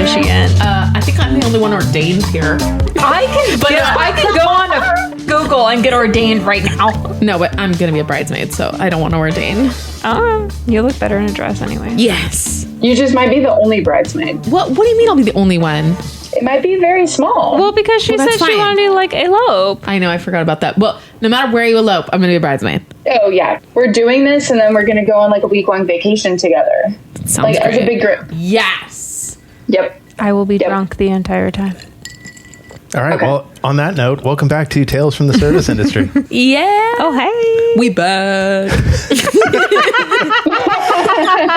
officiant? I think I'm the only one ordained here. I can go on to Google and get ordained right now. No, but I'm gonna be a bridesmaid, so I don't want to ordain. Oh, you look better in a dress anyway. Yes. You just might be the only bridesmaid. What do you mean I'll be the only one? It might be very small. Well, because she Well, said that's she fine. wanted to like elope. I know, I forgot about that. Well, no matter where you elope, I'm gonna be a bridesmaid. Oh yeah, we're doing this, and then we're gonna go on like a week-long vacation together, Sounds like great. as a big group. Yes. Yep. I will be Yep. drunk the entire time. All right. Okay. Well, on that note, welcome back to Tales from the Service Industry. Yeah. Oh, hey. We back.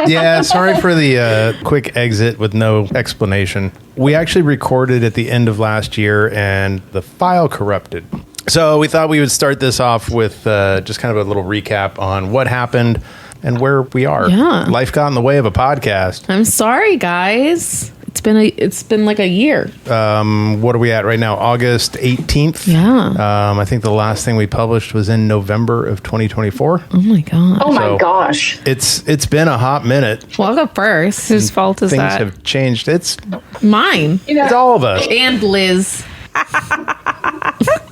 Yeah, sorry for the quick exit with no explanation. We actually recorded at the end of last year, and the file corrupted. So we thought we would start this off with just kind of a little recap on what happened and where we are. Yeah. Life got in the way of a podcast. I'm sorry, guys. It's been like a year. What are we at right now? August 18th? Yeah. I think the last thing we published was in November of 2024. Oh my god. Oh my So- gosh. It's been a hot minute. Well, I'll go first. Whose fault is Things that? have changed. It's Mine. it's all of us. And Liz.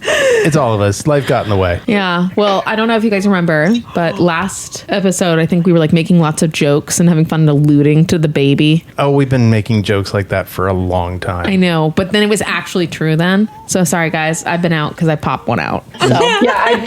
It's all of us. Life got in the way. Yeah. Well, I don't know if you guys remember, but last episode, I think we were like making lots of jokes and having fun and alluding to the baby. Oh, we've been making jokes like that for a long time. I know, but then it was actually true then. So sorry, guys. I've been out because I popped one out. So Yeah,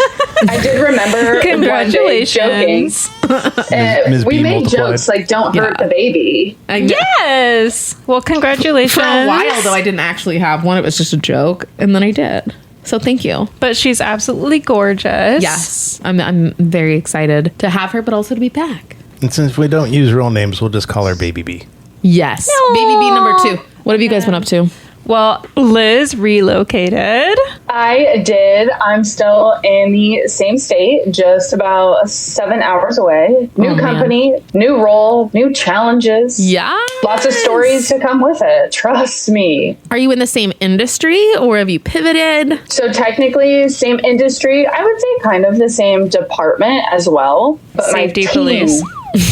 I did remember. Congratulations. One day joking. Ms. We B made multiplied. jokes like "Don't hurt Yeah. the baby." I know. Yes. Well, congratulations. For a while, though, I didn't actually have one. It was just a joke. And then I did. So thank you. But she's absolutely gorgeous. Yes. I'm very excited to have her, but also to be back. And since we don't use real names, we'll just call her Baby B. Yes. Baby B number 2. What have you guys been up to? Well, Liz relocated. I did. I'm still in the same state, just about 7 hours away. New man. company, new role, new challenges. Yeah. Lots of stories to come with it. Trust me. Are you in the same industry or have you pivoted? So technically, same industry. I would say kind of the same department as well. But Safety my team, police.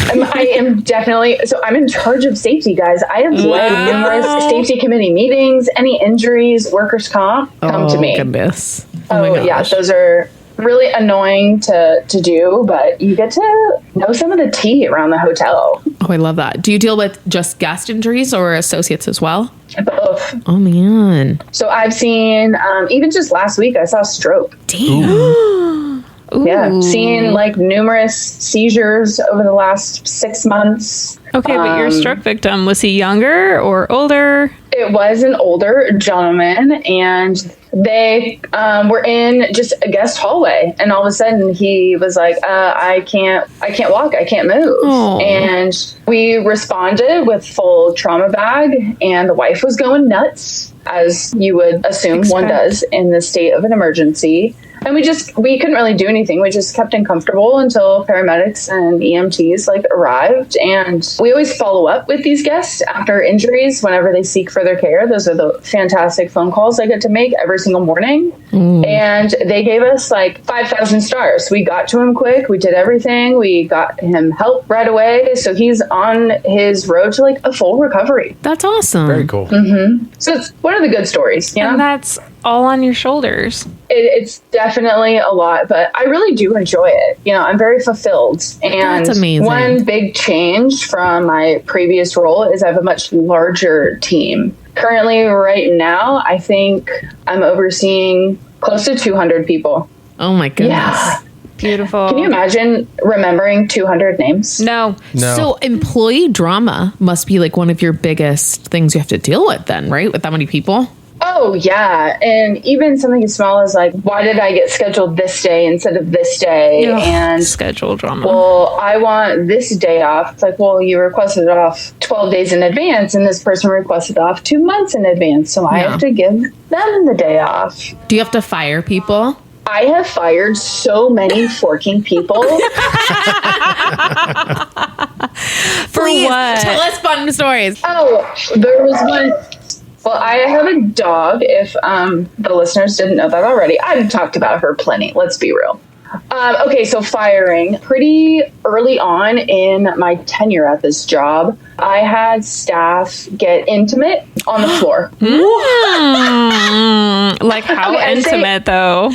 I am definitely, so I'm in charge of safety, guys. I have led numerous safety committee meetings. Any injuries, workers' comp, come to me. Goodness. Oh, my yeah, gosh. those are really annoying to do, but you get to know some of the tea around the hotel. Oh, I love that. Do you deal with just guest injuries or associates as well? Both. Oh, man. So I've seen, even just last week, I saw a stroke. Damn. Ooh. Yeah, seen like numerous seizures over the last 6 months. Okay, but your stroke victim, was he younger or older? It was an older gentleman, and they were in just a guest hallway, and all of a sudden he was like, I can't walk, I can't move. Aw. And we responded with full trauma bag, and the wife was going nuts, as you would assume one does in the state of an emergency. And we couldn't really do anything. We just kept him comfortable until paramedics and EMTs arrived. And we always follow up with these guests after injuries whenever they seek further care. Those are the fantastic phone calls I get to make every single morning. And they gave us 5,000 stars. We got to him quick. We did everything. We got him help right away. So he's on his road to a full recovery. That's awesome. Very cool. So it's one of the good stories. You know? And that's all on your shoulders. It's definitely a lot, but I really do enjoy it. You know, I'm very fulfilled. And That's amazing. one big change from my previous role is I have a much larger team. Currently, right now, I think I'm overseeing close to 200 people. Oh, my goodness. Yeah. Beautiful. Can you imagine remembering 200 names? No. No. So employee drama must be one of your biggest things you have to deal with then, right? With that many people? Oh, yeah. And even something as small as why did I get scheduled this day instead of this day? Ugh, And schedule drama. well, I want this day off. It's well, you requested it off 12 days in advance, and this person requested off 2 months in advance. So I have to give them the day off. Do you have to fire people? I have fired so many forking people. Please, what? tell us fun stories. Oh, there was one. Well, I have a dog, if the listeners didn't know that already. I've talked about her plenty, let's be real. Okay, so firing. Pretty early on in my tenure at this job, I had staff get intimate on the floor. Like how Okay, intimate though?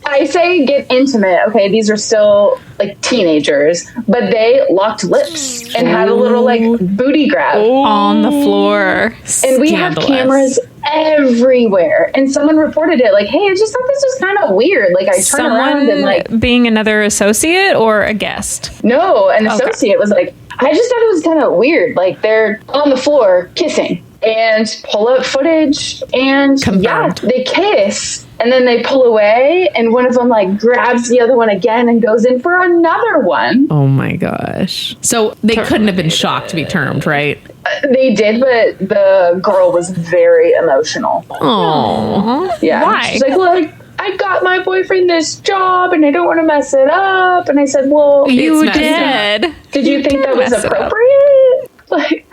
I say get intimate. Okay, these are still like teenagers, but they locked lips and had a little like booty grab. On the floor. And we have cameras everywhere. And someone reported it like, hey, I just thought this was kind of weird. Like I turned around and like being another associate or a guest? no, an associate was like, I just thought it was kind of weird. Like they're on the floor kissing and pull up footage and they kiss. And then they pull away, and one of them like grabs the other one again and goes in for another one. Oh my gosh. So they couldn't have been shocked to be termed, right? They did, but the girl was very emotional. Oh. Yeah. Why? She's like, I got my boyfriend this job and I don't want to mess it up. And I said, well, You did. did you think that was appropriate? Like,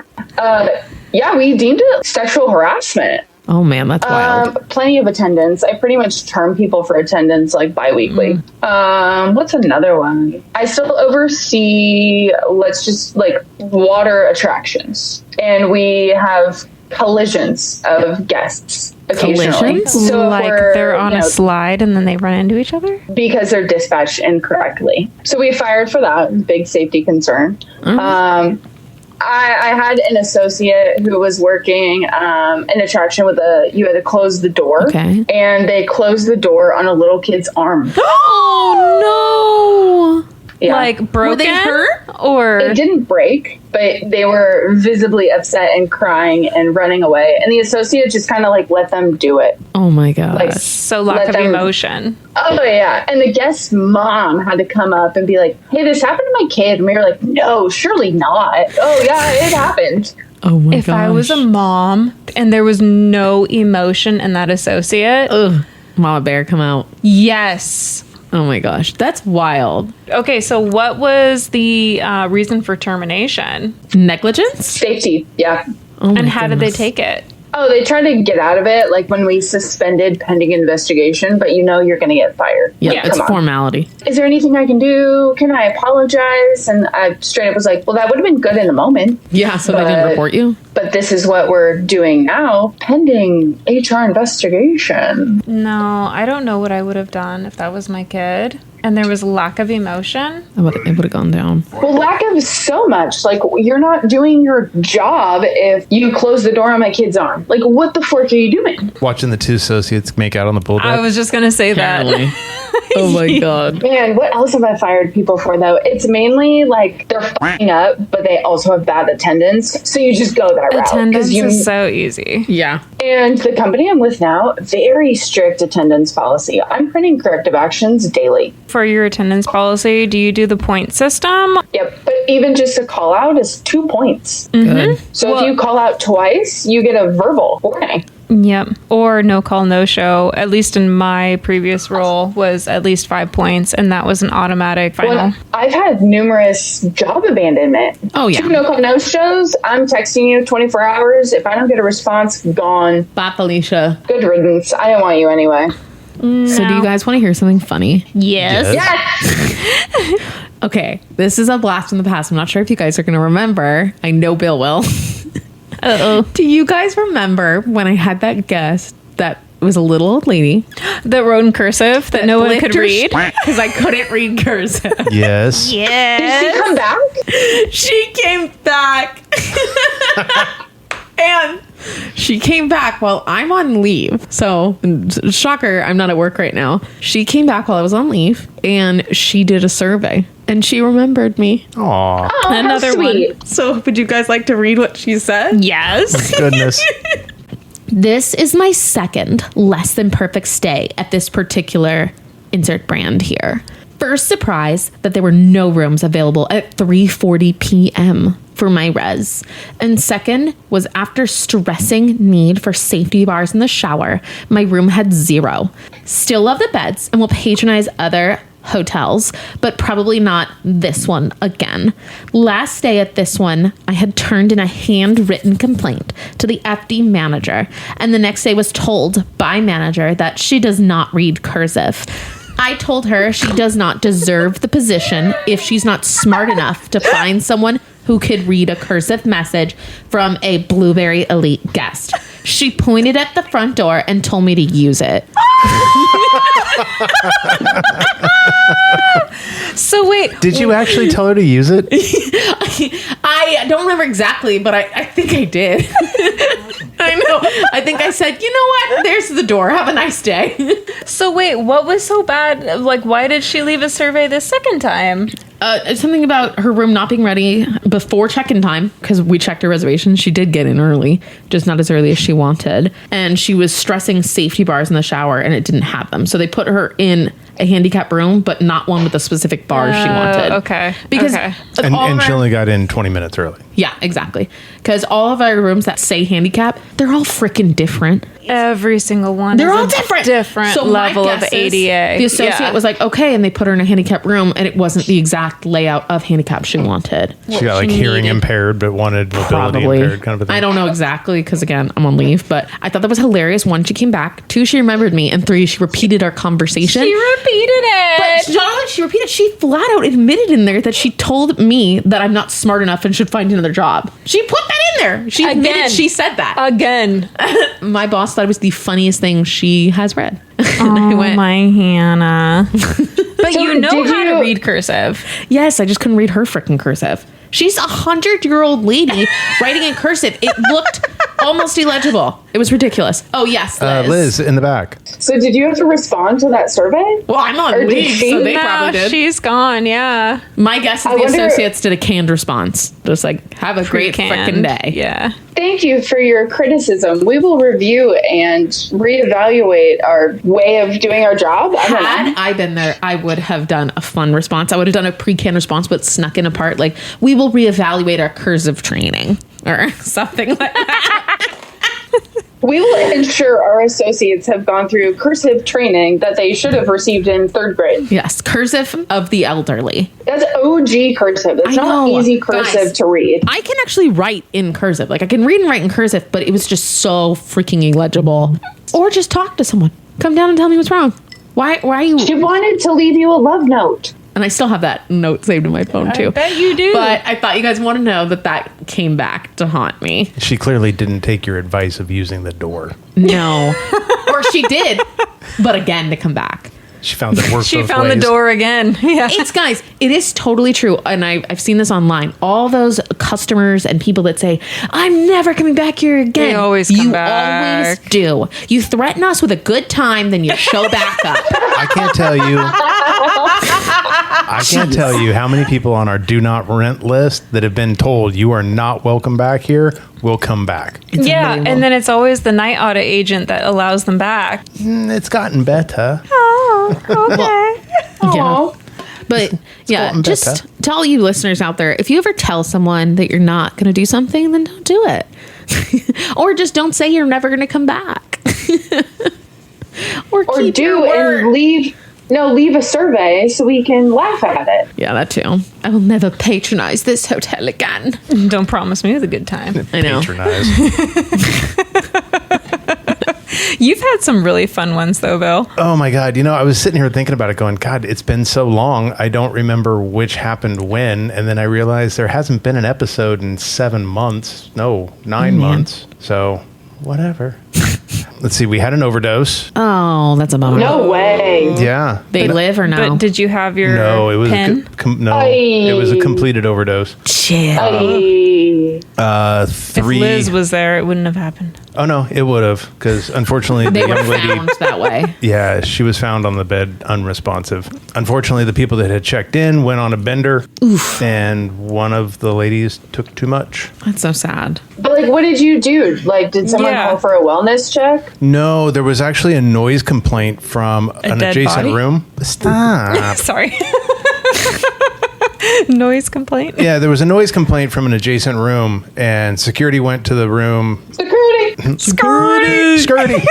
yeah, we deemed it sexual harassment. Oh man, that's wild. Plenty of attendance. I pretty much term people for attendance like bi-weekly. What's another one? I still oversee, let's just like water attractions. And we have collisions of guests occasionally. Collisions? So Like they're on a slide and then they run into each other? because they're dispatched incorrectly. So we fired for that. Big safety concern. I had an associate who was working an attraction with you had to close the door. Okay. And they closed the door on a little kid's arm. Oh no. Yeah. Like broken? Were they hurt? Or It didn't break, but they were visibly upset and crying and running away. And the associate just kind of like let them do it. Oh my gosh. Like, so lack let of them- emotion. Oh, yeah. And the guest's mom had to come up and be like, hey, this happened to my kid. And we were like, no, surely not. Oh, yeah, it happened. Oh my If gosh. I was a mom and there was no emotion in that associate, Ugh. Mama Bear, come out. yes. Oh my gosh. That's wild. Okay, so what was the reason for termination? Negligence? Safety. Yeah. Oh my And how did they goodness. take it? Oh, they tried to get out of it, like when we suspended pending investigation, but you know you're going to get fired. Yeah, Like, it's come on. formality. Is there anything I can do? Can I apologize? And I straight up was like, well, that would have been good in the moment, Yeah, so they didn't But- report you? but this is what we're doing now, pending HR investigation. No, I don't know what I would have done if that was my kid and there was lack of emotion. It would have gone down. Well, lack of so much. Like, you're not doing your job if you close the door on my kid's arm. Like, what the fork are you doing? Watching the two associates make out on the pool deck. I was just going to say Apparently. that. Oh my god. Man, what else have I fired people for, though? It's mainly, like, they're f***ing up, but they also have bad attendance. So you just go that route. 'cause Attendance you, is so easy. Yeah. and the company I'm with now, very strict attendance policy. I'm printing corrective actions daily. For your attendance policy, do you do the point system? Yep, but even just a call out is 2 points. Good. So if you call out twice, you get a verbal warning. Yep. Or no call, no show. At least in my previous role was at least 5 points, and that was an automatic final. Well, I've had numerous job abandonment. Oh, yeah. 2 no call, no shows. I'm texting you 24 hours. If I don't get a response, gone. Bye, Felicia. Good riddance. I don't want you anyway. So do you guys want to hear something funny? Yes. Yes. Okay, this is a blast from the past. I'm not sure if you guys are going to remember. I know Bill will. Uh-oh. Do you guys remember when I had that guest that was a little old lady? The road in cursive that no one could read. Because I couldn't read cursive. Yes. Did Yes. she come back? She came back. And she came back while I'm on leave. So, shocker, I'm not at work right now. She came back while I was on leave and she did a survey and she remembered me. Aw. Oh, Another how sweet. So, would you guys like to read what she said? Yes. Goodness. This is my second less than perfect stay at this particular insert brand here. First surprise that there were no rooms available at 3:40 p.m. for my res. And second was after stressing need for safety bars in the shower, my room had 0. Still love the beds and will patronize other hotels, but probably not this one again. Last day at this one, I had turned in a handwritten complaint to the FD manager, and the next day was told by manager that she does not read cursive. I told her she does not deserve the position if she's not smart enough to find someone who could read a cursive message from a Blueberry Elite guest. She pointed at the front door and told me to use it. So wait, Did you actually tell her to use it? I don't remember exactly, but I think I did. I know. I think I said, you know what? There's the door. Have a nice day. so wait, what was so bad? Like, why did she leave a survey the second time? It's something about her room not being ready before check-in time, because we checked her reservation. She did get in early, just not as early as she wanted. And she was stressing safety bars in the shower, and it didn't have them. So they put her in a handicap room, but not one with the specific bars she wanted. Okay. Because okay. And she only got in 20 minutes early. Yeah, exactly. Because all of our rooms that say handicap, they're all freaking different. Every single one. They're is all a different. Different level of ADA. The associate was like, okay, and they put her in a handicap room, and it wasn't the exact layout of handicap she wanted. She got like she hearing needed. impaired, but wanted mobility Probably. impaired kind of a thing. I don't know exactly because, again, I'm on leave, but I thought that was hilarious. 1, she came back. 2, she remembered me. And 3, she repeated our conversation. She repeated it. But not only did she repeated, she flat out admitted in there that she told me that I'm not smart enough and should find another job. She put that in there. She admitted she said that. Again. My boss thought it was the funniest thing she has read. And I went, my Hannah. But So you know did how to you- read cursive. Yes, I just couldn't read her freaking cursive. She's 100-year-old lady writing in cursive. It looked almost illegible. It was ridiculous. Oh, yes, Liz. Liz in the back. So did you have to respond to that survey? Well, I'm on Or did leave, she? so they No, probably did. she's gone, yeah. My guess is I the wonder- associates did a canned response. Just like, have a great freaking Pre-canned. day. Yeah. Thank you for your criticism. We will review and reevaluate our way of doing our job. I don't know. Had I been there, I would have done a fun response. I would have done a pre-canned response, but snuck in a part like, we will reevaluate our cursive training or something like that. We will ensure our associates have gone through cursive training that they should have received in 3rd grade. Yes, cursive of the elderly. That's OG cursive. That's I not know. easy cursive Guys. to read. I can actually write in cursive. Like, I can read and write in cursive, but it was just so freaking illegible. Or just talk to someone. Come down and tell me what's wrong. Why are you... She wanted to leave you a love note. And I still have that note saved in my phone, too. I bet you do. But I thought you guys want to know that came back to haunt me. She clearly didn't take your advice of using the door. No. Or she did, but again to come back. She found it worked she both found ways. the door again. Yeah. It's, guys, it is totally true. And I've seen this online. All those customers and people that say, I'm never coming back here again. They always come you back. always do. You threaten us with a good time, then you show back up. I can't tell you. I can't tell you how many people on our do not rent list that have been told you are not welcome back here will come back. Yeah, unbelievable. and then it's always the night audit agent that allows them back. It's gotten better. Oh, okay. Yeah. But yeah, gotten just better. to all you listeners out there, if you ever tell someone that you're not going to do something, then don't do it. Or just don't say you're never going to come back. or Or keep do your word. and leave a survey so we can laugh at it. Yeah, that too. I will never patronize this hotel again. Don't promise me a good time. I know. Patronize. You've had some really fun ones, though, Bill. Oh my God. You know, I was sitting here thinking about it going, God, it's been so long. I don't remember which happened when. And then I realized there hasn't been an episode in 7 months. No, 9 months. So whatever. Let's see. We had an overdose. Oh, that's a bummer. No way. Yeah. They live or no? But did you have your No, it was pen? it was a completed overdose. Chill. Ay. If 3. Liz was there, it wouldn't have happened. Oh no, it would have, because unfortunately They the were young lady. found that way. Yeah, she was found on the bed unresponsive. Unfortunately, the people that had checked in went on a bender. Oof. And one of the ladies took too much. That's so sad. But like, what did you do? Like, did someone Yeah. call for a wellness check? No, there was actually a noise complaint from an dead adjacent body? room. Stop. Sorry. Noise complaint. Yeah, there was a noise complaint from an adjacent room, and security went to the room. Security. Security.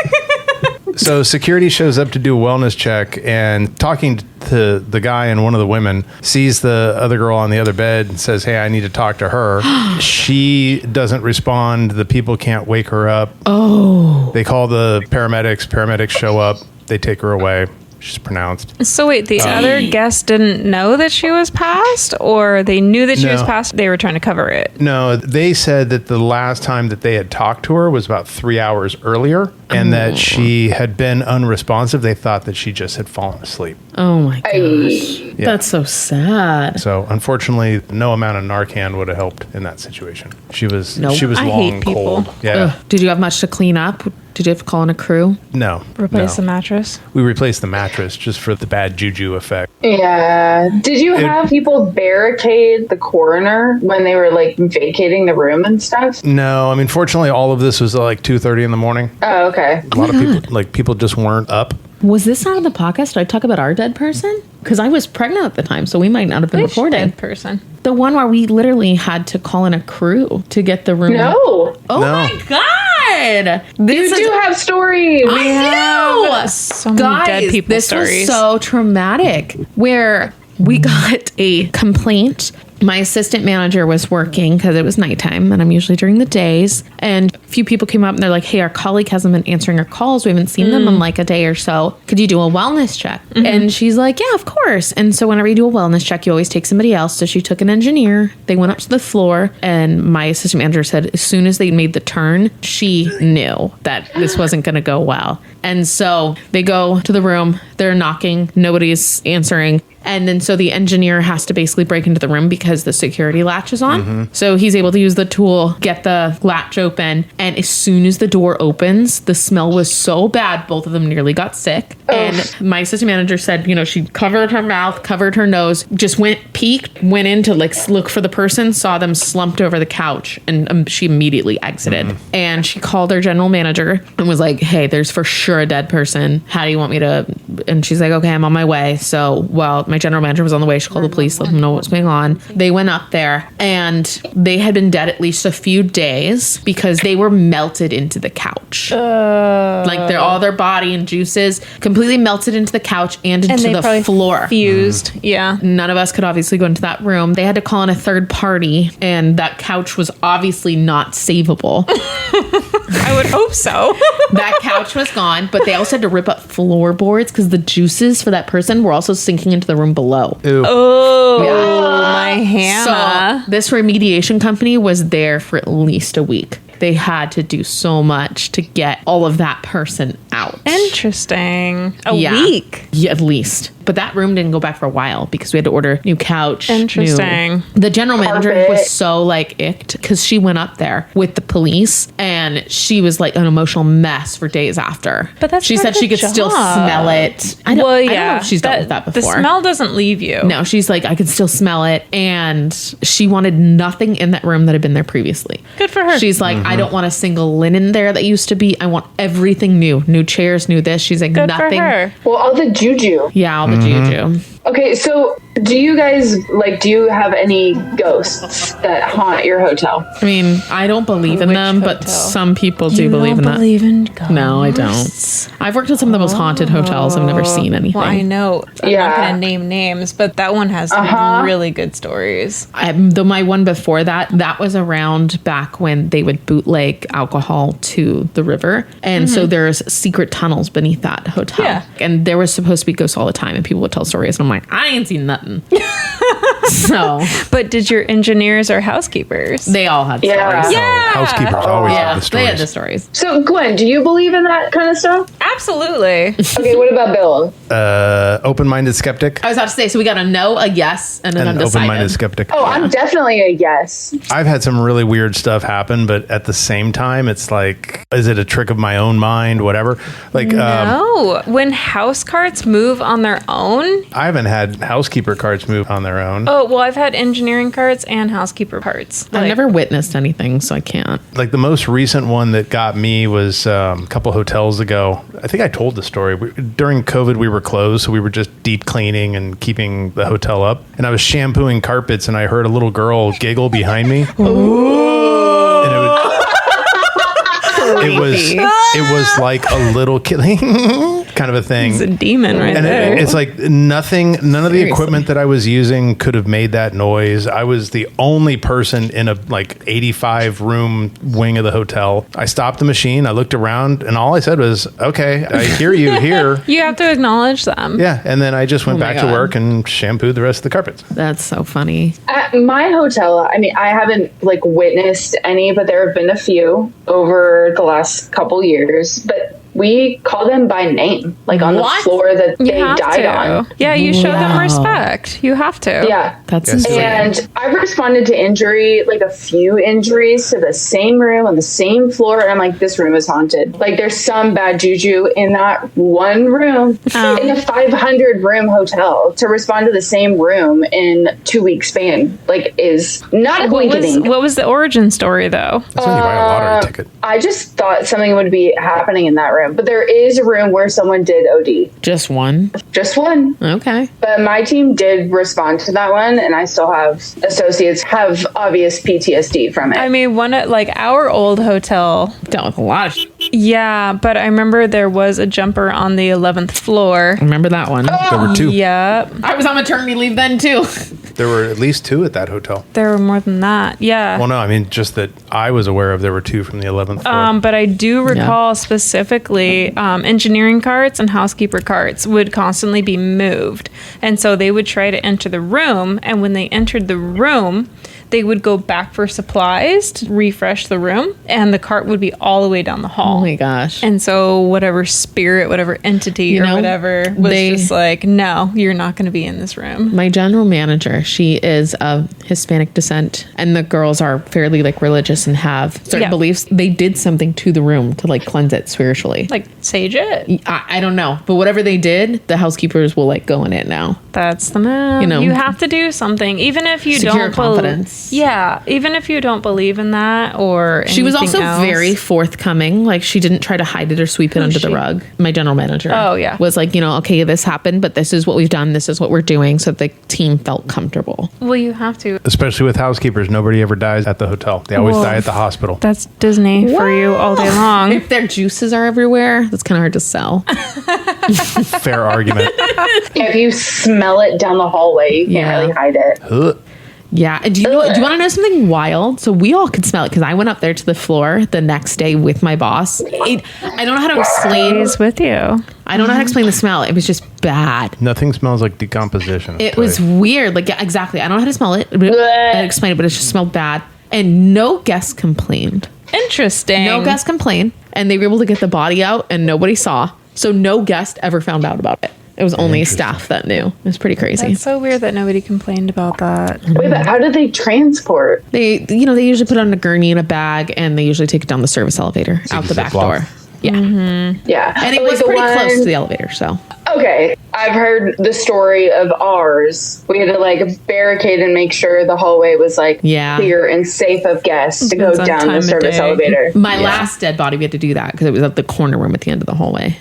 So security shows up to do a wellness check, and talking to the guy and one of the women, sees the other girl on the other bed and says, hey, I need to talk to her. She doesn't respond. The people can't wake her up. Oh. They call the paramedics. Paramedics show up. They take her away. she's pronounced. So wait, the other guests didn't know that she was passed, or they knew that she was No. passed? They were trying to cover it. No, they said that the last time that they had talked to her was about 3 hours earlier, and that she had been unresponsive. They thought that she just had fallen asleep. Oh my gosh. Ay. That's so sad. So unfortunately, no amount of Narcan would have helped in that situation. She was Nope. she was I long hate people. cold. Yeah. Ugh. Did you have much to clean up? Did you have to call in a crew? No. Replace no. the mattress. We replaced the mattress just for the bad juju effect. Yeah. Did you have people barricade the coroner when they were like vacating the room and stuff? No, I mean, fortunately, all of this was like 2:30 in the morning. Oh, okay. A lot of people just weren't up. Was this not on the podcast? Did I talk about our dead person? Because I was pregnant at the time, so we might not have been Which recorded. dead person? The one where we literally had to call in a crew to get the room. No. Oh No. my god! You This do have stories. I do. So many Guys, dead people this stories. was so traumatic. Where we got a complaint. My assistant manager was working because it was nighttime, and I'm usually during the days. And a few people came up and they're like, "Hey, our colleague hasn't been answering our calls. We haven't seen them in like a day or so. Could you do a wellness check?" And she's like, "Yeah, of course." And so whenever you do a wellness check, you always take somebody else. So she took an engineer. They went up to the floor, and my assistant manager said as soon as they made the turn, she knew that this wasn't going to go well. And so they go to the room. They're knocking. Nobody's answering. And then so the engineer has to basically break into the room because the security latch is on. So he's able to use the tool, get the latch open. And as soon as the door opens, the smell was so bad, both of them nearly got sick. And my assistant manager said, she covered her mouth, covered her nose, just peeked, went in to like look for the person, saw them slumped over the couch, and she immediately exited. And she called her general manager and was like, "Hey, there's for sure a dead person. How do you want me to?" And she's like, "Okay, I'm on my way." So, my general manager was on the way. She called the police, let them know what's going on. They went up there, and they had been dead at least a few days because they were melted into the couch. Like all their body and juices completely melted into the couch and into they the probably floor. Fused. Yeah. None of us could obviously go into that room. They had to call in a third party, and that couch was obviously not savable. I would hope so. That couch was gone, but they also had to rip up floorboards because the juices for that person were also sinking into the room below. Ew. Oh, my Hannah. So this remediation company was there for at least a week. They had to do so much to get all of that person out. Interesting. A Yeah. week. Yeah, at least. But that room didn't go back for a while because we had to order new couch. Interesting. The general manager Carpet. was so like icked because she went up there with the police and she was like an emotional mess for days after. But that's she part said of she the could still job. smell it. I don't know if she's dealt with that before. The smell doesn't leave you. No, she's like, I could still smell it. And she wanted nothing in that room that had been there previously. Good for her. She's like, I don't want a single linen there that used to be. I want everything new. New chairs, new this. She's like, Good nothing. for her. Well, all the juju. Yeah, all the juju. Okay, so do you guys do you have any ghosts that haunt your hotel? I mean, I don't believe in Which them, but hotel? some people do You believe don't in that. believe in ghosts? No, I don't. I've worked at some of the most haunted hotels. I've never seen anything. Well, I know. I'm Yeah. not going to name names, but that one has really good stories. My one before that was around back when they would bootleg alcohol to the river. And so there's secret tunnels beneath that hotel. Yeah. And there was supposed to be ghosts all the time, and people would tell stories. And I'm like, I ain't seen nothing. So But did your engineers or housekeepers? they all had Yeah. stories. Yeah. So housekeepers always Yeah, have the they had the stories. stories. So, Gwen, do you believe in that kind of stuff? Absolutely. Okay, what about Bill? Open-minded skeptic. I was about to say, so we got a no, a yes, and an An undecided. open-minded skeptic. Oh, I'm definitely a yes. I've had some really weird stuff happen, but at the same time, it's like, is it a trick of my own mind? Whatever. Like, No. When house carts move on their own. I haven't had housekeeper carts move on their own. Oh, well, I've had engineering carts and housekeeper carts. I've never witnessed anything, so I can't. Like the most recent one that got me was a couple hotels ago. I think I told the story. During COVID, we were closed, so we were just deep cleaning and keeping the hotel up. And I was shampooing carpets, and I heard a little girl giggle behind me. And it was like a little kid. kind of a thing. It's a demon right And there. it's like none of the Seriously. equipment that I was using could have made that noise. I was the only person in a like 85 room wing of the hotel. I stopped the machine. I looked around and all I said was, okay, I hear you here. You have to acknowledge them. Yeah. And then I just went Oh my back to God. work and shampooed the rest of the carpets. That's so funny. At my hotel, I mean, I haven't like witnessed any, but there have been a few over the last couple years. But we call them by name, like on What? the floor that You they have died to. on. Yeah, you show them Wow. respect. You have to. Yeah. That's Yes. insane. And I've responded to injury, like a few injuries to the same room on the same floor. And I'm like, this room is haunted. Like there's some bad juju in that one room in a 500 room hotel. To respond to the same room in 2 weeks span, like is not a blinking. What was the origin story, though? That's when you buy a lottery ticket. I just thought something would be happening in that room. But there is a room where someone did OD. Just one? Just one. Okay. But my team did respond to that one, and I still have associates have obvious PTSD from it. I mean, like our old hotel. Dealt with a lot of Yeah, but I remember there was a jumper on the 11th floor. Remember that one? There were two. Yep. I was on maternity leave then too. There were at least two at that hotel. There were more than that. Yeah. Well, no, I mean, just that I was aware of, there were two from the 11th floor. But I do recall specifically engineering carts and housekeeper carts would constantly be moved. And so they would try to enter the room. And when they entered the room, they would go back for supplies to refresh the room. And the cart would be all the way down the hall. Oh my gosh. And so whatever spirit, whatever entity You or know, whatever was they- just like, no, you're not going to be in this room. My general manager, she is of Hispanic descent, and the girls are fairly like religious and have certain Yeah. beliefs. They did something to the room to like cleanse it spiritually. Like, sage it. I don't know, but whatever they did, the housekeepers will like go in it now. That's the move. You know, you have to do something, even if you secure don't confidence. Yeah, even if you don't believe in that or She was anything also else. very forthcoming. Like she didn't try to hide it or sweep it under the she? rug. My general manager. Oh, yeah. Was like, you know, okay, this happened, but this is what we've done. This is what we're doing. So the team felt comfortable. Well, you have to. Especially with housekeepers, nobody ever dies at the hotel. They always Well, die at the hospital. That's Disney for you all day long. If their juices are everywhere, that's kind of hard to sell. Fair argument. if you smell it down the hallway, you can't Yeah. really hide it. Ugh. Yeah. And do you want to know something wild? So we all could smell it because I went up there to the floor the next day with my boss. I don't know how to explain. He's with you. I don't know how to explain the smell. It was just bad. Nothing smells like decomposition. It was weird. Like, yeah, exactly. I don't know how to smell it. I explain it, but it just smelled bad. And no guests complained. Interesting. No guests complained. And they were able to get the body out and nobody saw. So no guest ever found out about it. It was only staff that knew. It was pretty crazy. That's so weird that nobody complained about that. Wait, but how do they transport? They usually put it on a gurney in a bag and they usually take it down the service elevator out the back Ziploc. door. Yeah. Yeah. And it Like was the pretty one- close to the elevator. So Okay, I've heard the story of ours. We had to like barricade and make sure the hallway was like clear and safe of guests to go Depends on down time the of service day. elevator. my last dead body, we had to do that because it was at the corner room at the end of the hallway.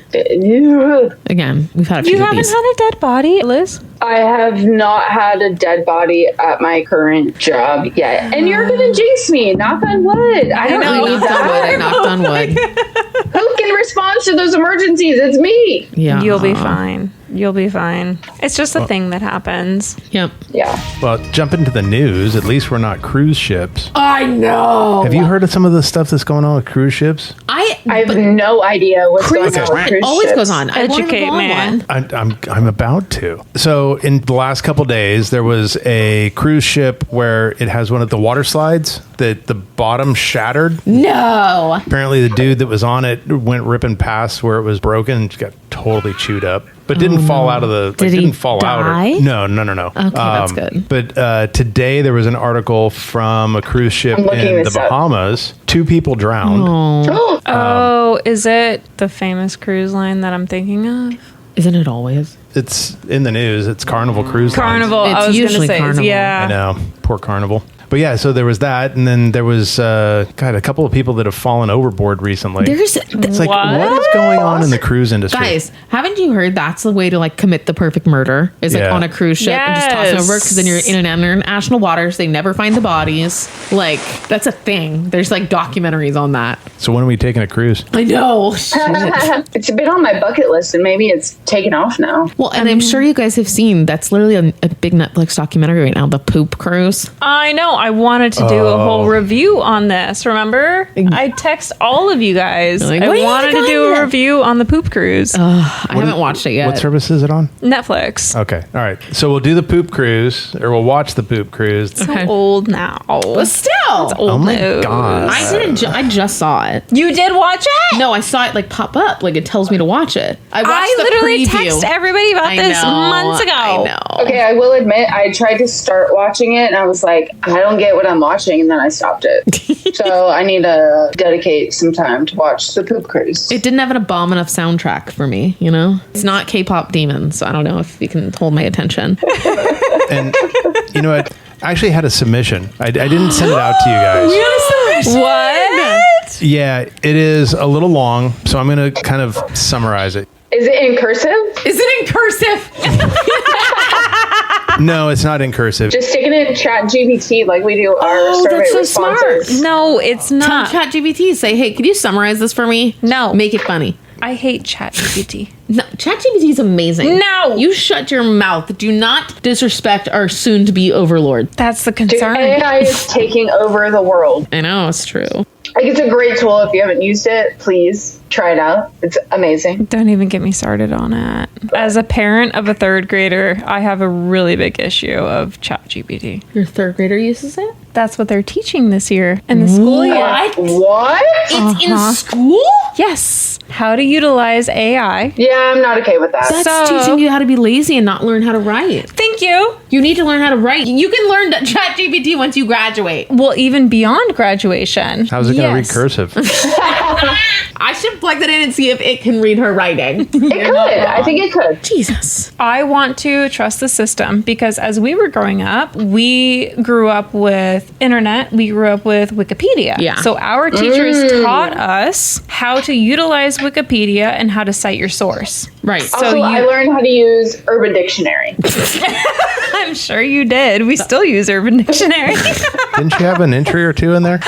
Again, we've had a few You of haven't these. had a dead body, Liz? I have not had a dead body at my current job yet. And you're going to jinx me. Knock on wood. I don't I need knocked on wood. I that. knocked on wood. Who can respond to those emergencies? It's me. Yeah. You'll be fine. You'll be fine. It's just a thing that happens. Yep. Yeah. Well, jump into the news. At least we're not cruise ships. I know. Have you heard of some of the stuff that's going on with cruise ships? I have no idea what's going on with It cruise always ships. goes on. I won't even Educate go on me. one. I'm about to. So in the last couple days, there was a cruise ship where it has one of the water slides that the bottom shattered. No. Apparently, the dude that was on it went ripping past where it was broken and got totally chewed up, but didn't fall out of the. Did he didn't fall out. die? No. Okay, that's good. But today there was an article from a cruise ship I'm looking in the this up. Bahamas. 2 people drowned. Oh, is it the famous cruise line that I'm thinking of? Isn't it always? It's in the news. It's Carnival Cruise Lines. Carnival. I It's was usually gonna say, Carnival. yeah. I know. Poor Carnival. But yeah, so there was that, and then there was a couple of people that have fallen overboard recently. It's like, what is going on in the cruise industry? Guys, haven't you heard that's the way to like commit the perfect murder? Is like on a cruise ship and just toss it over, because then you're in international waters. They never find the bodies. Like, that's a thing. There's like documentaries on that. So when are we taking a cruise? I know. It's been on my bucket list, and maybe it's taken off now. Well, and I'm sure you guys have seen, that's literally a big Netflix documentary right now, the poop cruise. I know. I wanted to do a whole review on this. Remember? I text all of you guys. Like, I wanted to do a review on the poop cruise. I haven't watched it yet. What service is it on? Netflix. Okay. All right. So we'll do the poop cruise, or we'll watch the poop cruise. It's so old now. But still. It's old Oh my news. God. I just saw it. You did watch it? No, I saw it like pop up. Like, it tells me to watch it. I watched I the literally preview. texted everybody about this months ago. I know. Okay, I will admit, I tried to start watching it, and I was like, I don't get what I'm watching, and then I stopped it. So I need to dedicate some time to watch the poop cruise. It didn't have an bomb enough soundtrack for me, you know? It's not K-pop Demon, so I don't know if you can hold my attention. And you know what? I actually had a submission. I didn't send it out to you guys. What? Yeah, it is a little long, so I'm going to kind of summarize it. Is it in cursive? Is it in cursive? No, it's not in cursive. Just sticking it in chat GBT like we do our survey that's so responses. smart. No, it's Tell not. ChatGPT, say, hey, could you summarize this for me? No. Make it funny. I hate ChatGPT. No, ChatGPT is amazing. No. You shut your mouth. Do not disrespect our soon-to-be overlord. That's the Dude, concern. AI is taking over the world. I know, it's true. Like, it's a great tool. If you haven't used it, please try it out. It's amazing. Don't even get me started on it. As a parent of a third grader, I have a really big issue of ChatGPT. Your third grader uses it? That's what they're teaching this year in the school year. What? It's in school? Yes. How to utilize AI. Yeah, I'm not okay with that. That's So- teaching you how to be lazy and not learn how to write. Thank you. You need to learn how to write. You can learn ChatGPT once you graduate. Well, even beyond graduation. How's it going to read Yes. cursive? I should plug that in and see if it can read her writing. It could. I think it could. Jesus. I want to trust the system because as we were growing up, we grew up with internet, we grew up with Wikipedia. Yeah. So our teachers taught us how to utilize Wikipedia and how to cite your source. Right. Also, I learned how to use Urban Dictionary. I'm sure you did. We still use Urban Dictionary. Didn't you have an entry or two in there?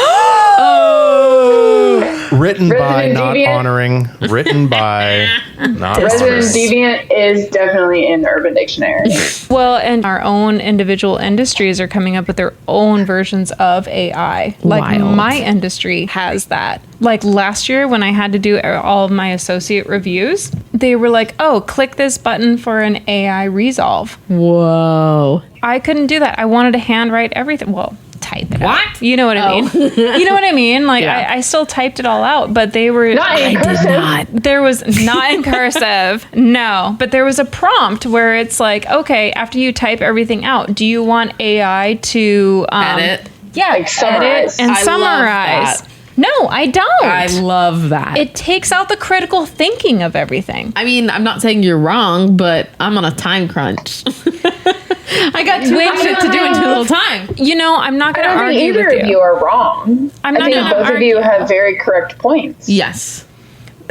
Written by, Resident not Deviant. honoring. Written by, not Resident honoring. Deviant is definitely in Urban Dictionary. Well, and our own individual industries are coming up with their own versions of AI. Like Wild. my industry has that. Like last year when I had to do all of my associate reviews, they were like, oh, click this button for an AI resolve. Whoa. I couldn't do that. I wanted to handwrite everything. Well, type it What? out. You know what I mean? You know what I mean? Like Yeah. I still typed it all out, but they were Not in cursive. there was not in cursive. No, but there was a prompt where it's like, okay, after you type everything out, do you want AI to Edit? Yeah, Like summarize. edit and I love summarize. that. No, I don't. I love that. It takes out the critical thinking of everything. I mean, I'm not saying you're wrong, but I'm on a time crunch. I got too much shit to do in too little time. You know, I'm not I going to don't think argue either with of you are wrong. I'm I not think gonna both of argue. you have very correct points. Yes.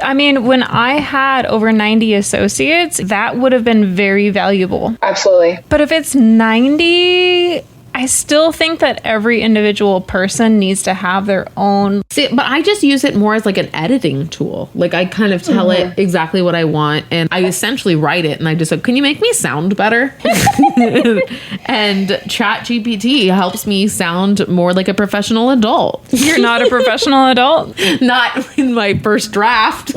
I mean, when I had over 90 associates, that would have been very valuable. Absolutely. But if it's 90, I still think that every individual person needs to have their own. See, but I just use it more as like an editing tool. Like I kind of tell it exactly what I want and I essentially write it and I just like, can you make me sound better? And ChatGPT helps me sound more like a professional adult. You're not a professional adult. Not in my first draft.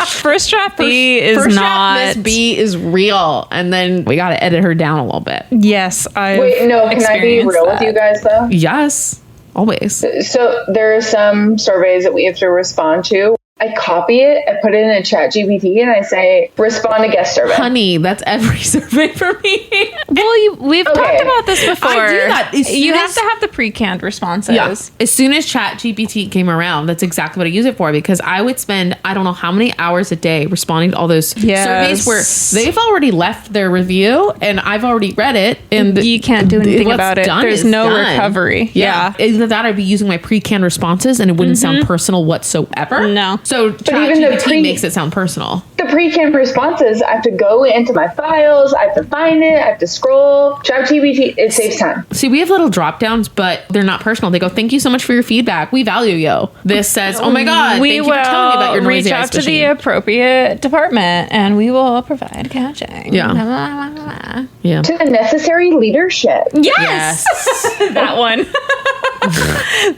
First draft B is First not. draft Miss B is real. And then we got to edit her down a little bit. Yes, I. Wait, no, can I be real with you guys though? Yes. Always. So there are some surveys that we have to respond to. I copy it, I put it in a chat GPT, and I say, respond to guest survey. Honey, that's every survey for me. Well, we've Okay. talked about this before. I do that. As soon You have as- to have the pre-canned responses. Yeah. As soon as ChatGPT came around, that's exactly what I use it for, because I would spend, I don't know how many hours a day responding to all those Yes. surveys where they've already left their review and I've already read it. And You can't do anything what's about it. done There's is no done. recovery. Yeah. Either that or I'd be using my pre-canned responses and it wouldn't sound personal whatsoever. No. So even the ChatGPT makes it sound personal. The pre-canned responses, I have to go into my files, I have to find it, I have to scroll. ChatGPT, it saves time. See, we have little drop downs, but they're not personal. They go, "Thank you so much for your feedback. We value you." This says, "Oh my God, We thank you will for telling me about your noisy reach ice out to the machine." appropriate department and we will provide coaching. Yeah. Yeah. To the necessary leadership. Yes. That one.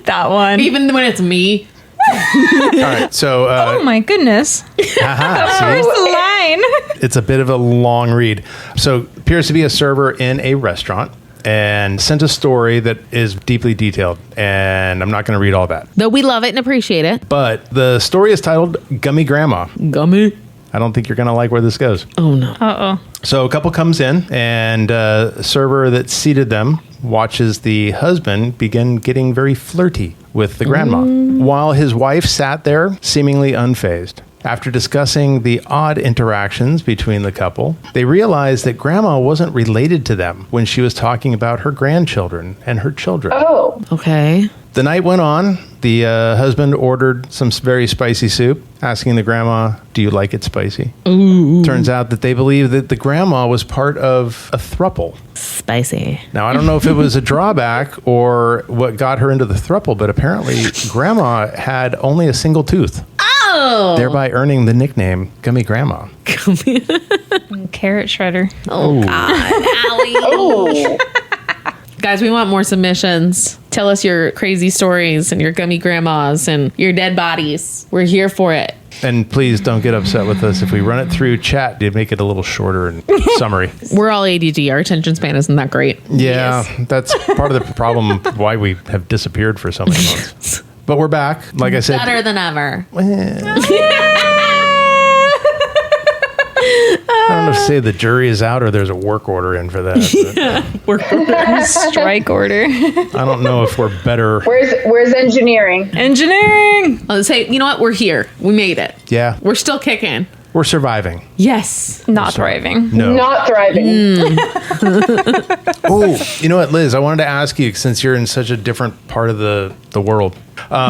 That one. Even when it's me. All right. So, Oh my goodness. aha, see? First line. It's a bit of a long read. So, appears to be a server in a restaurant and sent a story that is deeply detailed. And I'm not going to read all that. Though we love it and appreciate it. But the story is titled Gummy Grandma. Gummy. I don't think you're going to like where this goes. Oh no. Uh-oh. So a couple comes in, and a server that seated them watches the husband begin getting very flirty with the grandma, while his wife sat there seemingly unfazed. After discussing the odd interactions between the couple, they realized that grandma wasn't related to them when she was talking about her grandchildren and her children. Oh, Okay. The night went on. The husband ordered some very spicy soup, asking the grandma, "Do you like it spicy?" Ooh. Turns out that they believe that the grandma was part of a throuple. Spicy. Now, I don't know if it was a drawback or what got her into the throuple, but apparently grandma had only a single tooth, Oh. thereby earning the nickname Gummy Grandma. Carrot shredder. Oh God. Allie. oh. Guys, we want more submissions. Tell us your crazy stories and your gummy grandmas and your dead bodies. We're here for it. And please don't get upset with us if we run it through chat to make it a little shorter and summary. We're all ADD. Our attention span isn't that great. Yeah, that's part of the problem why we have disappeared for so many months. But we're back. Like I said, Better than ever. I don't know if to say the jury is out or there's a work order in for that. Strike order. I don't know if we're better. Where's engineering? Engineering. I'll say, you know what? We're here. We made it. Yeah, We're still kicking. we're surviving. Yes. Not thriving. No. Not thriving. Oh, you know what, Liz? I wanted to ask you, since you're in such a different part of the world.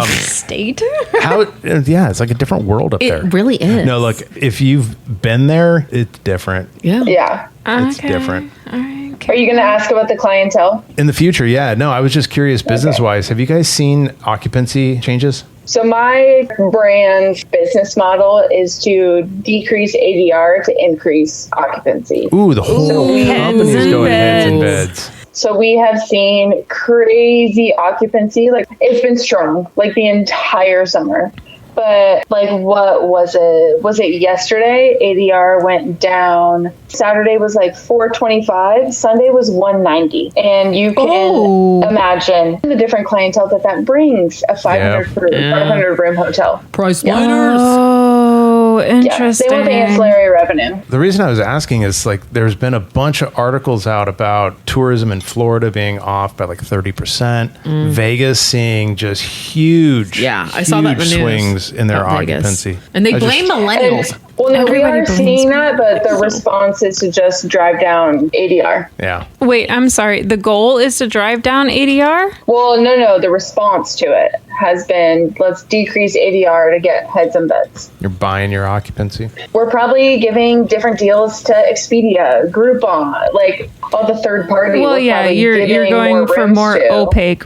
State. How? Yeah, it's like a different world up there. It really is. No, look, if you've been there, it's different. Yeah. Yeah. It's different. All right. Are you going to ask about the clientele? In the future, yeah. No, I was just curious business-wise. Have you guys seen occupancy changes? So my brand's business model is to decrease ADR to increase occupancy. Ooh, the whole company's and going heads in beds. beds. So we have seen crazy occupancy. Like, it's been strong, like the entire summer. But like, what was it? Was it yesterday? ADR went down. Saturday was like 425. Sunday was 190. And you can imagine the different clientele that brings a 500 room hotel. Price Yeah. liners. Oh, Yeah, interesting. they want the ancillary revenue. The reason I was asking is like there's been a bunch of articles out about tourism in Florida being off by like 30%. Vegas seeing just huge, Yeah, I saw that in the huge news swings in their about Vegas. occupancy. And they I just- blame millennials. Well, no, we Everybody are blames seeing that, but the response is to just drive down ADR. Yeah. Wait, I'm sorry. The goal is to drive down ADR? Well, no, the response to it has been, let's decrease ADR to get heads and beds. You're buying your occupancy. We're probably giving different deals to Expedia, Groupon, like all the third party. Well, we're yeah, probably you're giving going for rooms more to. opaque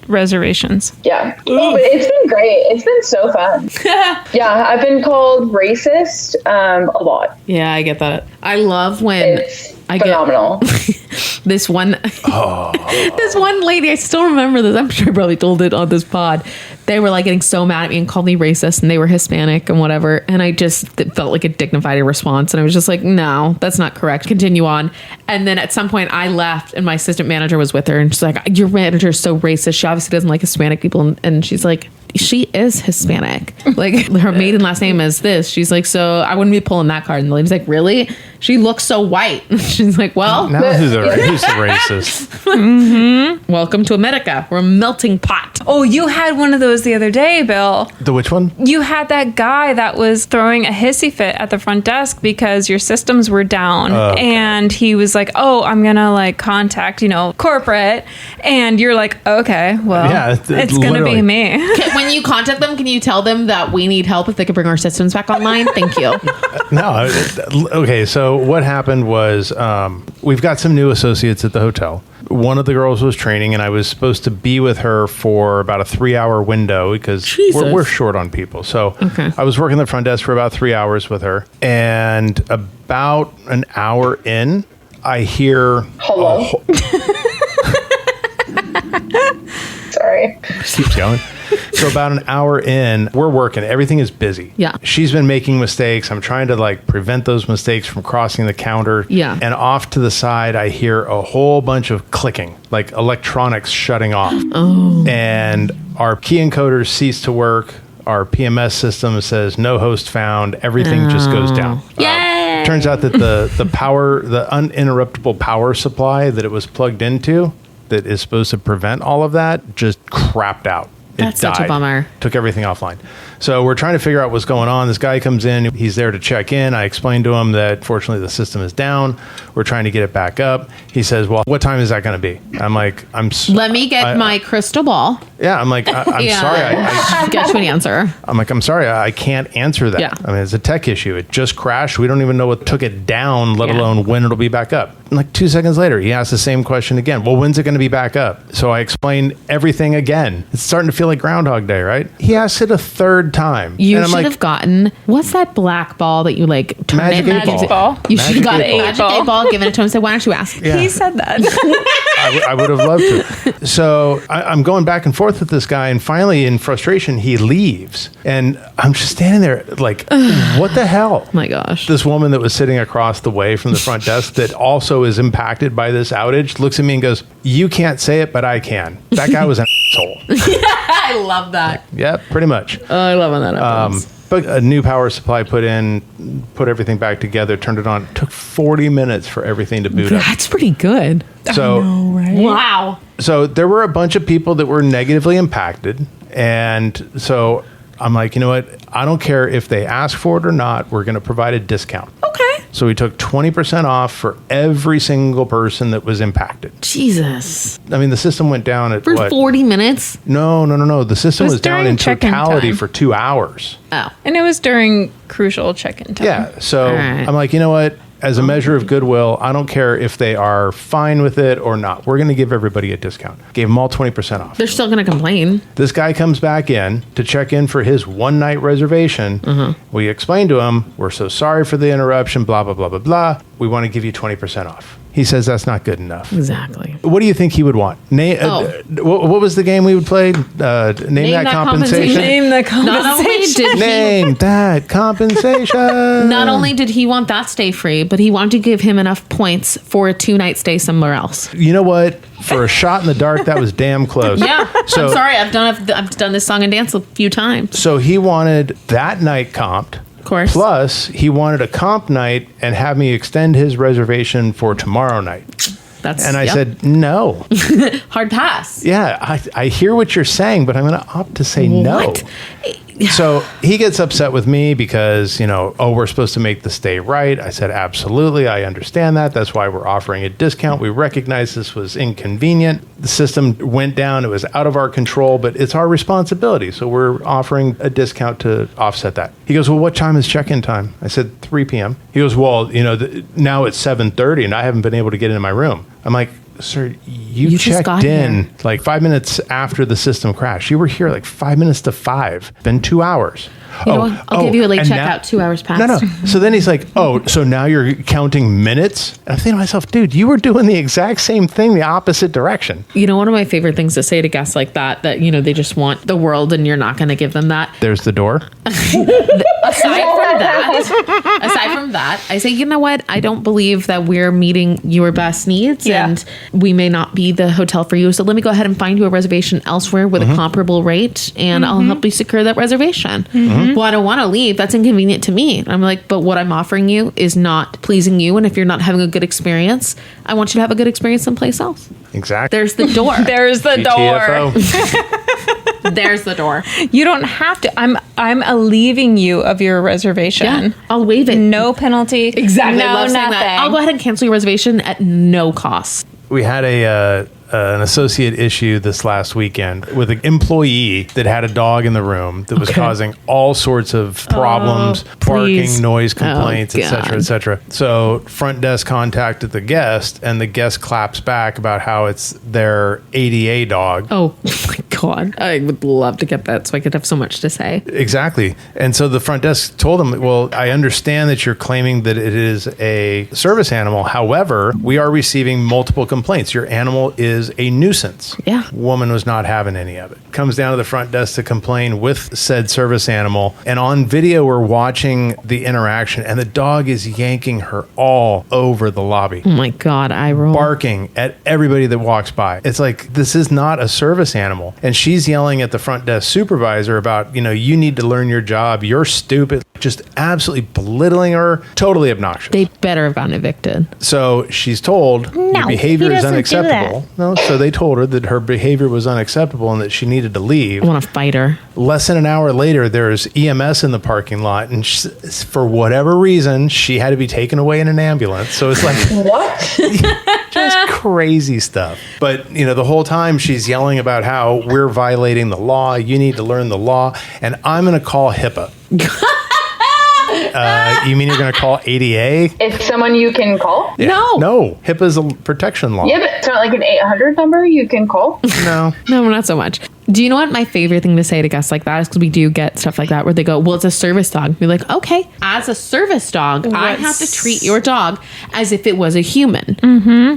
reservations. Yeah. Oh, but it's been great. It's been so fun. Yeah, I've been called racist a lot. Yeah, I get that. I love when It's I phenomenal. this one this one lady, I still remember this. I'm sure I probably told it on this pod. They were like getting so mad at me and called me racist, and they were Hispanic and whatever. And I just it felt like a dignified response. And I was just like, no, that's not correct. Continue on. And then at some point I left and my assistant manager was with her and she's like, your manager is so racist. She obviously doesn't like Hispanic people. And she's like, she is Hispanic. Like, her maiden last name is this. She's like, so I wouldn't be pulling that card. And the lady's like, really? She looks so white. She's like, well, Now who's the racist? welcome to America. We're a melting pot. Oh, you had one of those the other day, Bill. The which one? You had that guy that was throwing a hissy fit at the front desk because your systems were down. And he was like, oh, I'm going to like contact, corporate. And you're like, okay, well, Yeah, it's going to be literally. me. When you contact them, can you tell them that we need help if they could bring our systems back online? Thank you. No. Okay, so what happened was we've got some new associates at the hotel. One of the girls was training, and I was supposed to be with her for about a 3-hour window because Jesus. we're short on people. So Okay. I was working the front desk for about 3 hours with her, and about an hour in, I hear Hello? Sorry. keeps going. So about an hour in, we're working. Everything is busy. Yeah. She's been making mistakes. I'm trying to like prevent those mistakes from crossing the counter. Yeah. And off to the side, I hear a whole bunch of clicking, like electronics shutting off. Oh. And our key encoders cease to work. Our PMS system says no host found. Everything just goes down. Yay! Turns out that the power, the uninterruptible power supply that it was plugged into, that is supposed to prevent all of that, just crapped out. That's such a bummer. Took everything offline. So we're trying to figure out what's going on. This guy comes in. He's there to check in. I explained to him that fortunately the system is down. We're trying to get it back up. He says, well, what time is that going to be? I'm like, Let me get my crystal ball. Yeah, I'm like, I'm Yeah. sorry. Get you an answer. I'm sorry. I can't answer that. Yeah. I mean, it's a tech issue. It just crashed. We don't even know what took it down, let Yeah. alone when it'll be back up. And like 2 seconds later, he asked the same question again. Well, when's it going to be back up? So I explained everything again. It's starting to feel like Groundhog Day, right? He asked it a third time. You And I'm should like, have gotten, what's that black ball that you like turn Magic it? eight Magic ball. You should have got Magic an eight magic 8 ball, given it to him and said, why don't you ask? Yeah. He said that. I would have loved to. So I'm going back and forth with this guy, and finally, in frustration, he leaves. And I'm just standing there like, what the hell? Oh my gosh. This woman that was sitting across the way from the front desk that also is impacted by this outage looks at me and goes, you can't say it, but I can. That guy was an asshole. I love that. Yep, pretty much. I love when that happens. But a new power supply put in, put everything back together, turned it on. It took 40 minutes for everything to boot up. That's pretty good. So, Wow. so there were a bunch of people that were negatively impacted. And so I'm like, you know what? I don't care if they ask for it or not. We're going to provide a discount. Okay. So we took 20% off for every single person that was impacted. Jesus. I mean, the system went down at For what? 40 minutes? No. The system It was was down during in check-in totality time. for 2 hours. Oh. And it was during crucial check-in time. Yeah. So All right. I'm like, you know what? As a measure of goodwill, I don't care if they are fine with it or not. We're going to give everybody a discount. Gave them all 20% off. They're still going to complain. This guy comes back in to check in for his one-night reservation. We explained to him, we're so sorry for the interruption, blah, blah, blah, blah, blah. We want to give you 20% off. He says that's not good enough. Exactly. What do you think he would want? What was the game we would play? Name that compensation. Name the Not only compensation. did he Name that compensation. Not only did he want that stay free, but he wanted to give him enough points for a 2-night stay somewhere else. You know what? For a shot in the dark, that was damn close. Yeah, So- I'm sorry. I've done this song and dance a few times. So he wanted that night comped. Of course. Plus, he wanted a comp night and have me extend his reservation for tomorrow night. And I said, no. hard pass. Yeah, I hear what you're saying, but I'm going to opt to say no. What? So he gets upset with me because, we're supposed to make the stay right. I said, absolutely. I understand that. That's why we're offering a discount. We recognize this was inconvenient. The system went down. It was out of our control, but it's our responsibility. So we're offering a discount to offset that. He goes, well, what time is check-in time? I said, 3 p.m. He goes, well, now it's 7:30 and I haven't been able to get into my room. I'm like, sir, you just checked got in here. like 5 minutes after the system crashed. You were here like 5 minutes to 5. Been 2 hours. You know what? I'll give you a late checkout. 2 hours past. No. So then he's like, oh, so now you're counting minutes? And I'm thinking to myself, dude, you were doing the exact same thing, the opposite direction. You know, one of my favorite things to say to guests like that, they just want the world and you're not going to give them that. There's the door. Aside from that, I say, you know what? I don't believe that we're meeting your best needs and we may not be the hotel for you. So let me go ahead and find you a reservation elsewhere with a comparable rate and I'll help you secure that reservation. Well, I don't want to leave. That's inconvenient to me. I'm like, but what I'm offering you is not pleasing you. And if you're not having a good experience, I want you to have a good experience someplace else. Exactly. There's the door. There's the door. There's the door. You don't have to. I'm alleviating you of your reservation. Yeah, I'll waive it. No penalty. Exactly. No, I love saying nothing. that. I'll go ahead and cancel your reservation at no cost. We had an associate issue this last weekend with an employee that had a dog in the room that was causing all sorts of problems, barking, noise complaints, etc., etc. So front desk contacted the guest, and the guest claps back about how it's their ADA dog. Oh my God. I would love to get that so I could have so much to say. Exactly. And so the front desk told them, well, I understand that you're claiming that it is a service animal. However, we are receiving multiple complaints. Your animal is a nuisance. Yeah. Woman was not having any of it. Comes down to the front desk to complain with said service animal. And on video, we're watching the interaction and the dog is yanking her all over the lobby. Oh my God, I roll. Barking at everybody that walks by. It's like, this is not a service animal. And she's yelling at the front desk supervisor about, you need to learn your job. You're stupid. Just absolutely belittling her. Totally obnoxious. They better have gotten evicted. So she's told your behavior is unacceptable. No, so they told her that her behavior was unacceptable and that she needed to leave. I want to fight her. Less than an hour later, there's EMS in the parking lot, and for whatever reason, she had to be taken away in an ambulance. So it's like, What? just crazy stuff. But, the whole time she's yelling about how we're violating the law. You need to learn the law. And I'm going to call HIPAA. You mean you're going to call ADA? It's someone you can call? Yeah. No. HIPAA's a protection law. Yeah, but it's not like an 800 number you can call? No. No, not so much. Do you know what my favorite thing to say to guests like that is? Because we do get stuff like that where they go, well, it's a service dog. We're like, okay, as a service dog, I have to treat your dog as if it was a human.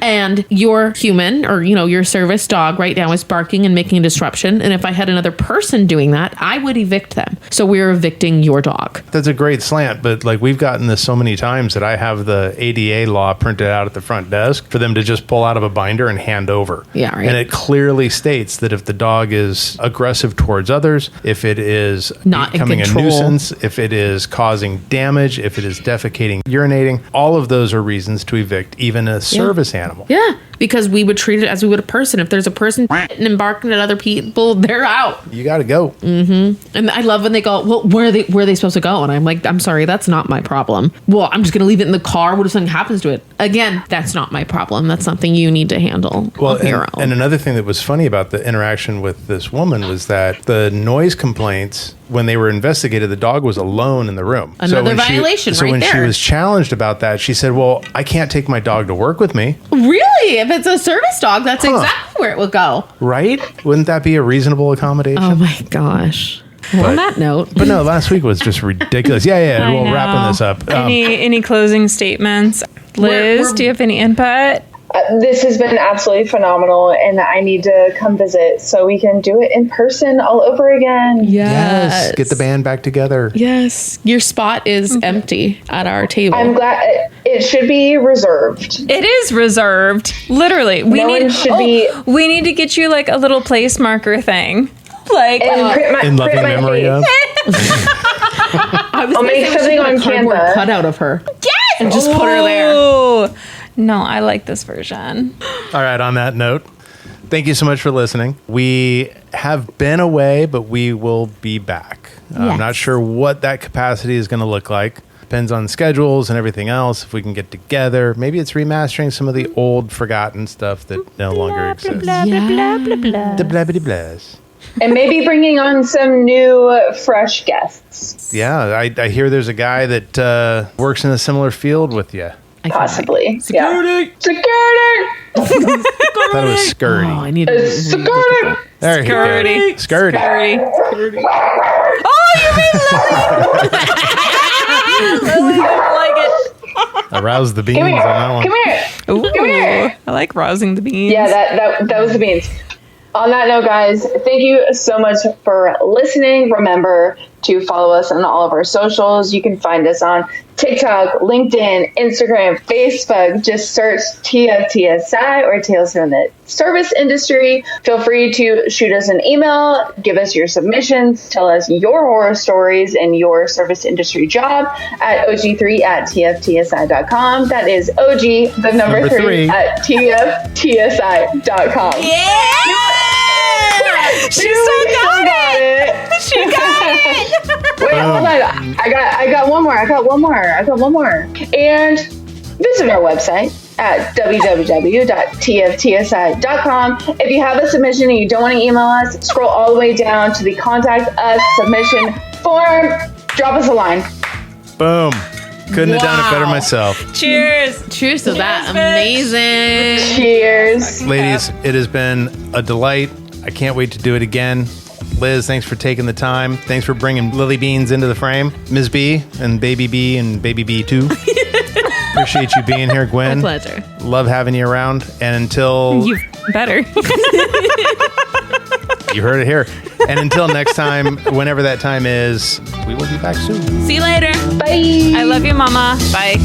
And your human or, your service dog right now is barking and making a disruption. And if I had another person doing that, I would evict them. So we're evicting your dog. That's a great slant, but we've gotten this so many times that I have the ADA law printed out at the front desk for them to just pull out of a binder and hand over. Yeah, right. And it clearly states that if the dog is aggressive towards others, if it is not becoming a control. nuisance, if it is causing damage, if it is defecating, urinating, all of those are reasons to evict even a service animal. Yeah, because we would treat it as we would a person. If there's a person and barking at other people, they're out. You got to go. And I love when they go, well, where are they supposed to go? And I'm like, I'm sorry, that's not my problem. Well, I'm just going to leave it in the car. What if something happens to it? Again, that's not my problem. That's something you need to handle on your own. And another thing that was funny about the interaction with this woman was that the noise complaints, when they were investigated, the dog was alone in the room. Another violation So right when there. she was challenged about that, she said, well, I can't take my dog to work with me. Really? If it's a service dog, that's exactly where it would go. Right? Wouldn't that be a reasonable accommodation? Oh my gosh. Well, on that note. But no, last week was just ridiculous. Yeah. I We're know. wrapping this up. Any closing statements? Liz, do you have any input? This has been absolutely phenomenal, and I need to come visit so we can do it in person all over again. Yes. Get the band back together. Yes. Your spot is empty at our table. I'm glad it should be reserved. It is reserved. Literally. No one should be- We need to get you like a little place marker thing. Like And In loving memory of. I'll make something on Canva. Cutout of her. Yes. And just put her there. Oh. No, I like this version. All right, on that note, thank you so much for listening. We have been away, but we will be back. I'm not sure what that capacity is going to look like. Depends on schedules and everything else. If we can get together, maybe it's remastering some of the old forgotten stuff that no longer exists. Blah, blah, blah, blah, blah. The blah, blah, blahs. And maybe bringing on some new, fresh guests. Yeah, I hear there's a guy that works in a similar field with you. I can't Possibly. Security. Yeah. Security! I thought it was scurry. Oh, I need Security! There you go. Scurry. Scurry. Scurry. Oh, you made Lily didn't like it. Arouse the beans Come on here. that one. Come here. Ooh, Come here. I like rousing the beans. Yeah, that was the beans. On that note, guys, thank you so much for listening. Remember to follow us on all of our socials. You can find us on TikTok, LinkedIn, Instagram, Facebook. Just search TFTSI or Tales from the Service Industry. Feel free to shoot us an email, give us your submissions, tell us your horror stories and your service industry job at og3@tftsi.com. That is OG, the number three at tftsi.com. Yeah! She still got it. She got it. Wait, hold on. I got one more. And visit our website at www.tftsi.com. If you have a submission and you don't want to email us, scroll all the way down to the Contact Us submission form. Drop us a line. Boom. Couldn't have done it better Wow. myself. Cheers. Cheers to that. Cheers, bitch. Amazing. Cheers. Ladies, it has been a delight. I can't wait to do it again. Liz, thanks for taking the time. Thanks for bringing Lily Beans into the frame. Ms. B and Baby B and Baby B too. Appreciate you being here, Gwen. My pleasure. Love having you around. And until You better. you heard it here. And until next time, whenever that time is, we will be back soon. See you later. Bye. I love you, Mama. Bye.